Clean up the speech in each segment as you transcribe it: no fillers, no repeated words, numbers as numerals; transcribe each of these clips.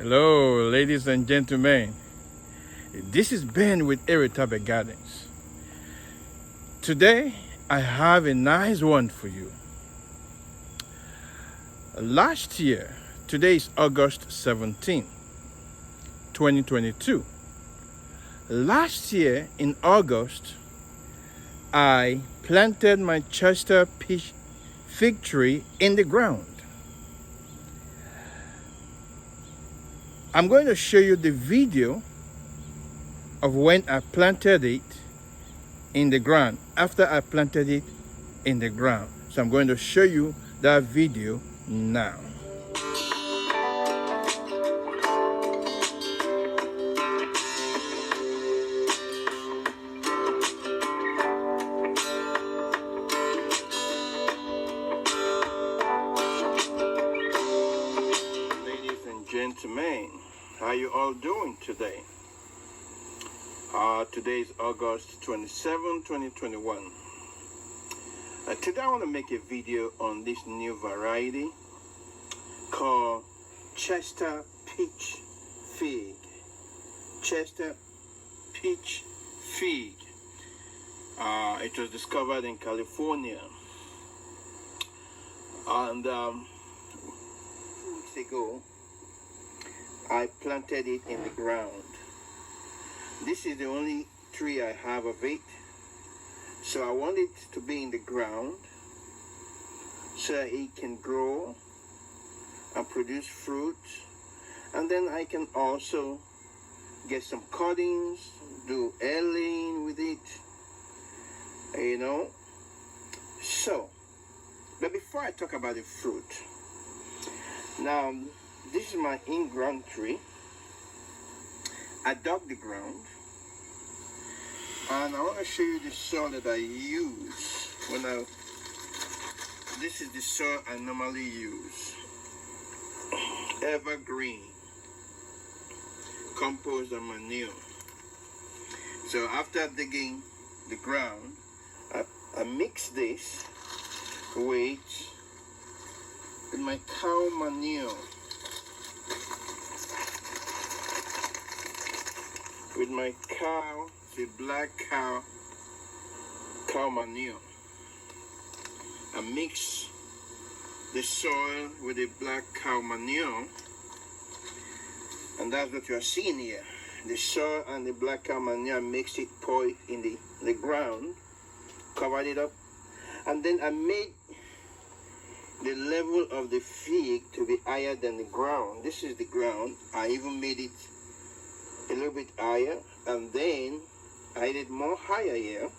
Hello, ladies and gentlemen. This is Ben with Irritable Gardens. Today, I have a nice one for you. Last year, today is August 17, 2022. Last year in August, I planted my Chester peach fig tree in the ground. I'm going to show you the video of when I planted it in the ground, after I planted it in the ground. So I'm going to show you that video now. Ladies and gentlemen, how you all doing today? Today is August 27, 2021. Today I want to make a video on this new variety called Chester Peach Fig. Chester Peach Fig. It was discovered in California. And 2 weeks ago, I planted it in the ground. This is the only tree I have of it. So I want it to be in the ground so that it can grow and produce fruit. And then I can also get some cuttings, do air laying with it, you know. So, but before I talk about the fruit, now this is my in-ground tree. I dug the ground, and I want to show you the soil that I use this is the soil I normally use. Evergreen, compost and manure. So after digging the ground, I mix this with my cow manure. With my cow, the black cow manure. I mix the soil with the black cow manure, and that's what you are seeing here. The soil and the black cow manure, mixed it, pour it in the ground, covered it up, and then I made the level of the fig to be higher than the ground. This is the ground. I even made it a little bit higher, and then I did more higher here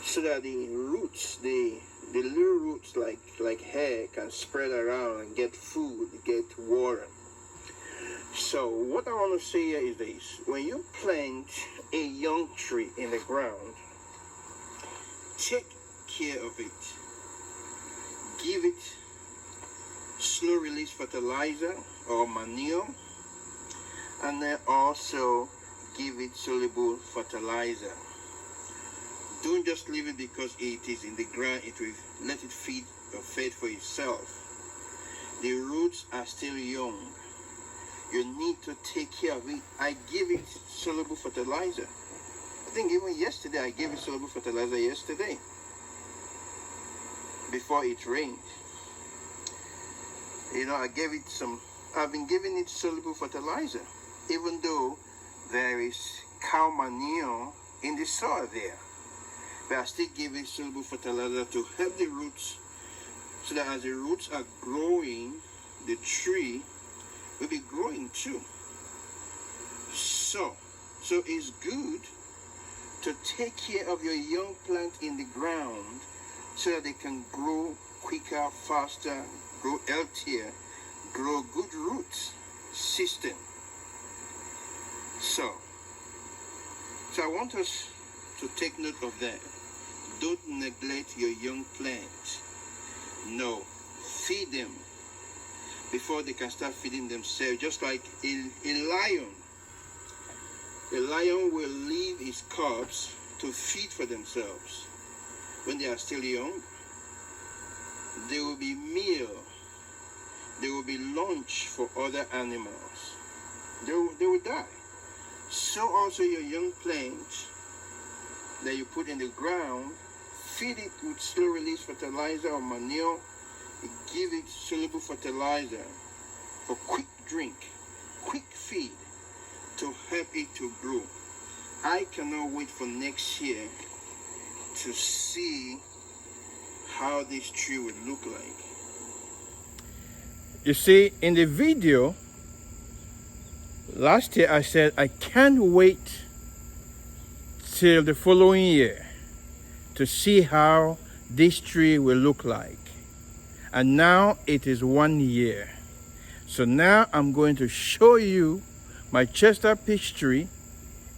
so that the roots, the little roots like hair, can spread around and get food, get water. So what I want to say here is this: when you plant a young tree in the ground, take care of it. Give it slow release fertilizer or manure, and then also give it soluble fertilizer. Don't just leave it because it is in the ground. It will let it feed or fed for itself. The roots are still young. You need to take care of it. I give it soluble fertilizer. I think even yesterday I gave it soluble fertilizer yesterday before it rained. You know, I've been giving it soluble fertilizer, even though there is cow manure in the soil there. But I still give it soluble fertilizer to help the roots, so that as the roots are growing, the tree will be growing too. So it's good to take care of your young plant in the ground so that they can grow quicker, faster, grow healthier, grow good roots system. So I want us to take note of that. Don't neglect your young plants. No, feed them before they can start feeding themselves. Just like a lion. A lion will leave his cubs to feed for themselves. When they are still young, there will be meal they will be lunch for other animals. They will die. So also your young plants that you put in the ground, feed it with slow release fertilizer or manure. Give it soluble fertilizer for quick drink, quick feed to help it to grow. I cannot wait for next year to see how this tree would look like. You see, in the video last year I said I can't wait till the following year to see how this tree will look like. And now it is 1 year. So now I'm going to show you my Chester peach tree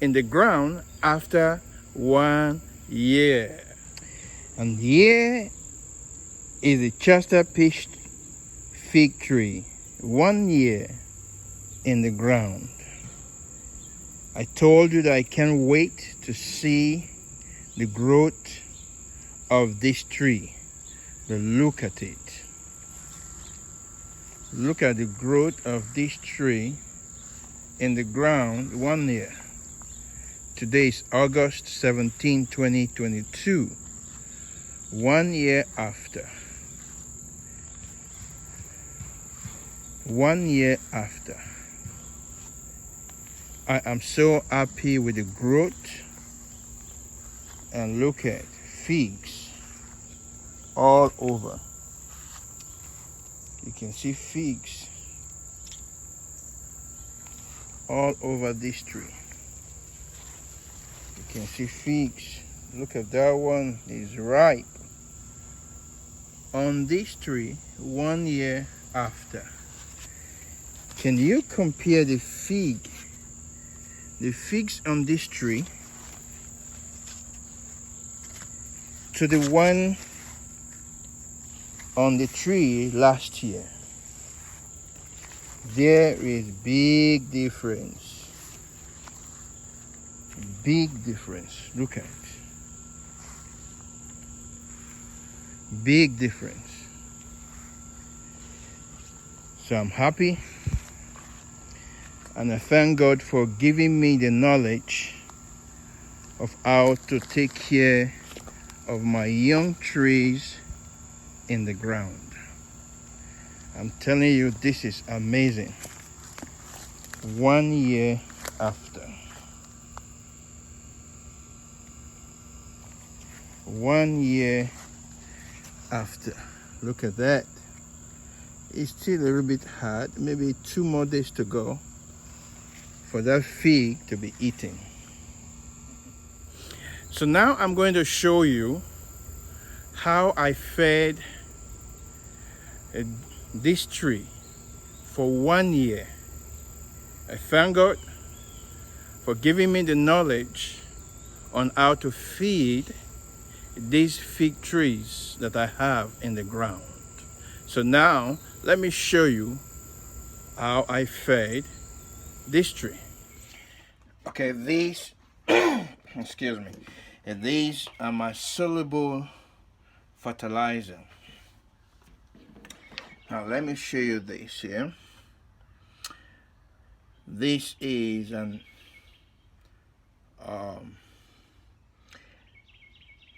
in the ground after 1 year. And here is the Chester peach fig tree, 1 year in the ground. I told you that I can't wait to see the growth of this tree. But look at it. Look at the growth of this tree in the ground 1 year. Today is August 17, 2022. 1 year after. 1 year after. I am so happy with the growth. And look at figs all over. You can see figs all over this tree. You can see figs. Look at that one, is ripe on this tree 1 year after. Can you compare the figs on this tree to the one on the tree last year? There is big difference. Big difference. Look at it. Big difference. So I'm happy, and I thank God for giving me the knowledge of how to take care of my young trees in the ground. I'm telling you, this is amazing. 1 year after. 1 year after. Look at that. It's still a little bit hard. Maybe 2 more days to go for that fig to be eaten. So now I'm going to show you how I fed this tree for 1 year. I thank God for giving me the knowledge on how to feed these fig trees that I have in the ground. So now let me show you how I fed this tree. Okay, these excuse me, these are my soluble fertilizer. Now let me show you this here. This is an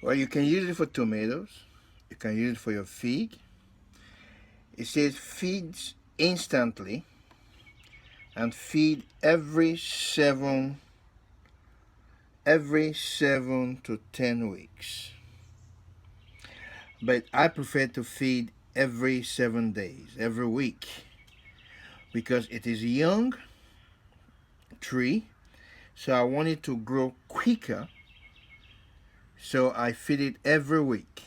well, you can use it for tomatoes, you can use it for your fig. It says feeds instantly and feed every 7 to 10 weeks. But I prefer to feed every 7 days, every week, because it is a young tree, so I want it to grow quicker. So I feed it every week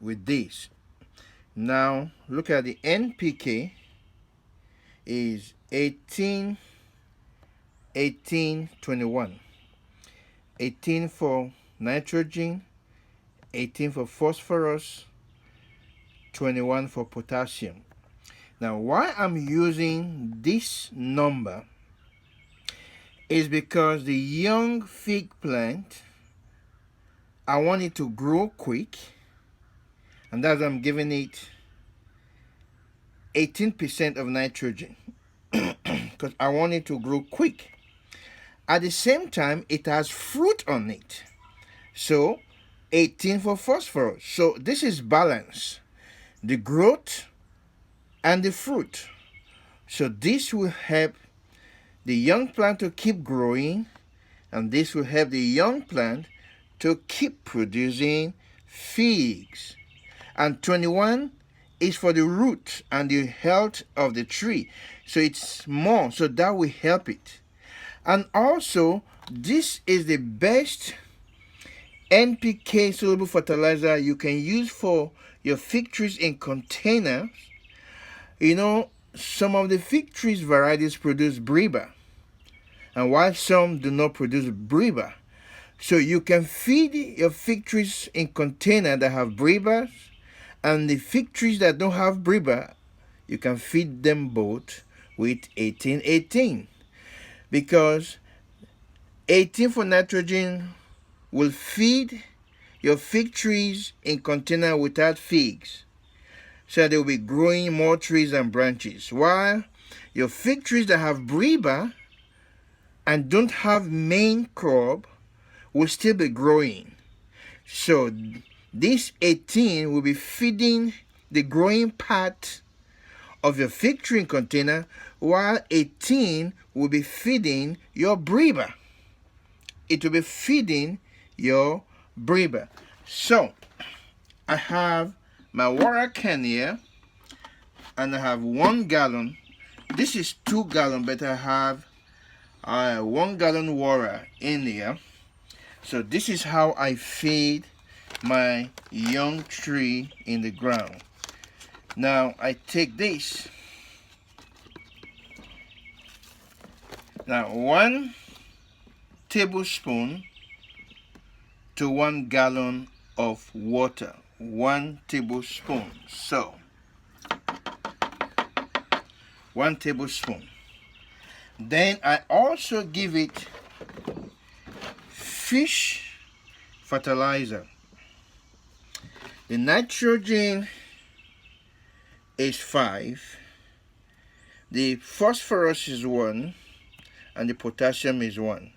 with this. Now look at the NPK is 18 21. 18 for nitrogen, 18 for phosphorus, 21 for potassium. Now why I'm using this number is because the young fig plant, I want it to grow quick, and that's why I'm giving it 18% of nitrogen because I want it to grow quick. At the same time, it has fruit on it. So 18 for phosphorus. So this is balance. The growth and the fruit. So this will help the young plant to keep growing, and this will help the young plant to keep producing figs. And 21 is for the root and the health of the tree. So it's more, so that will help it. And also, this is the best NPK soluble fertilizer you can use for your fig trees in containers. You know, some of the fig trees varieties produce Breba, and while some do not produce Breba. So you can feed your fig trees in containers that have Brebas, and the fig trees that don't have Breba, you can feed them both with 18-18, because 18 for nitrogen will feed your fig trees in container without figs, so they will be growing more trees and branches, while your fig trees that have Breba and don't have main crop will still be growing. So this 18 will be feeding the growing part of your fig tree container, while 18 will be feeding your Breba. It will be feeding your Breba. So I have my water can here, and I have 1 gallon. This is 2 gallon, but I have 1 gallon water in here. So this is how I feed my young tree in the ground. Now I take this. Now 1 tablespoon to 1 gallon of water. 1 tablespoon. So 1 tablespoon. Then I also give it fish fertilizer. The nitrogen is 5, the phosphorus is 1, and the potassium is 1.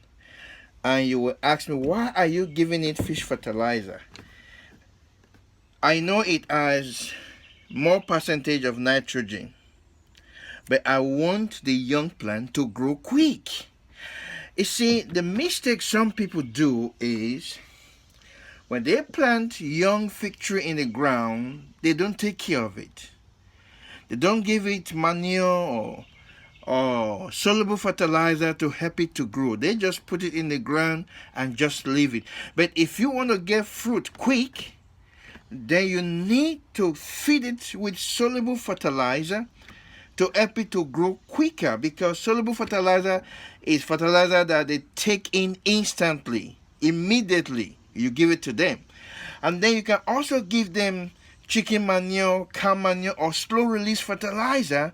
And you will ask me, why are you giving it fish fertilizer? I know it has more percentage of nitrogen, but I want the young plant to grow quick. You see, the mistake some people do is when they plant young fig tree in the ground, they don't take care of it. They don't give it manure or soluble fertilizer to help it to grow. They just put it in the ground and just leave it. But if you want to get fruit quick, then you need to feed it with soluble fertilizer to help it to grow quicker, because soluble fertilizer is fertilizer that they take in instantly, immediately. You give it to them. And then you can also give them chicken manure, cow manure, or slow release fertilizer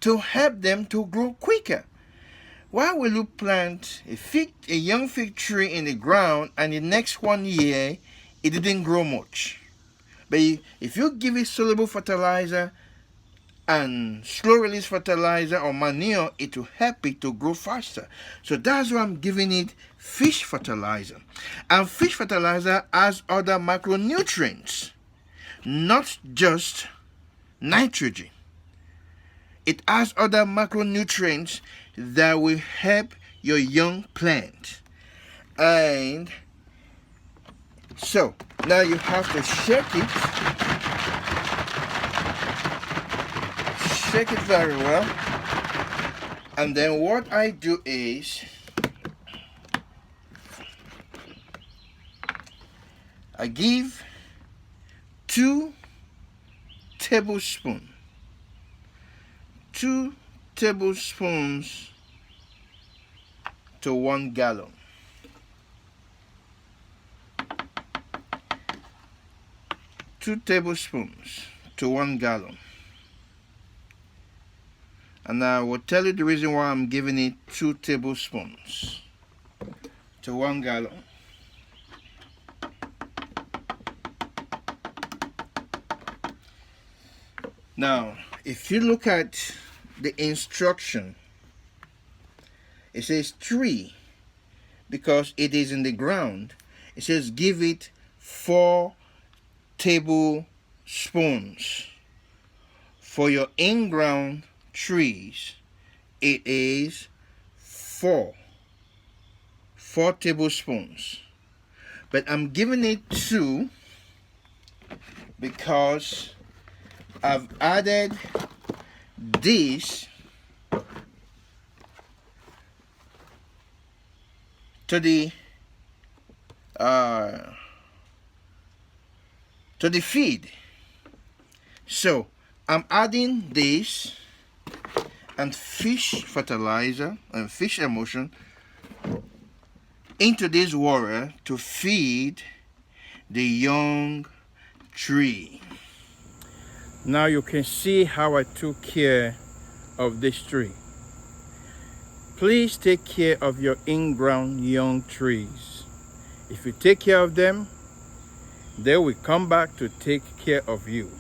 to help them to grow quicker. Why will you plant a young fig tree in the ground and the next 1 year it didn't grow much? But if you give it soluble fertilizer and slow release fertilizer or manure, it will help it to grow faster. So that's why I'm giving it fish fertilizer. And fish fertilizer has other micronutrients, not just nitrogen. It has other macronutrients that will help your young plant. And so now you have to shake it very well. And then what I do is I give 2 tablespoons to 1 gallon. 2 tablespoons to 1 gallon. And I will tell you the reason why I'm giving it 2 tablespoons to 1 gallon. Now, if you look at the instruction, it says 3 because it is in the ground. It says give it 4 tablespoons. For your in-ground trees, it is 4 tablespoons. But I'm giving it 2 because I've added this to the feed. So I'm adding this and fish fertilizer and fish emulsion into this water to feed the young tree. Now you can see how I took care of this tree. Please take care of your in-ground young trees. If you take care of them, they will come back to take care of you.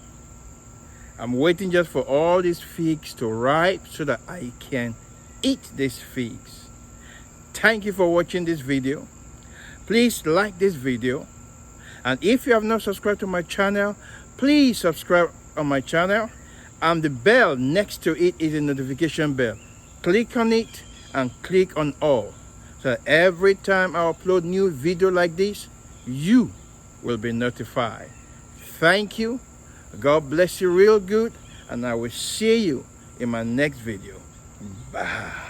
I'm waiting just for all these figs to ripe so that I can eat these figs. Thank you for watching this video. Please like this video. And if you have not subscribed to my channel, please subscribe on my channel. And the bell next to it is a notification bell. Click on it and click on all. So that every time I upload new video like this, you will be notified. Thank you. God bless you real good, and I will see you in my next video. Bye.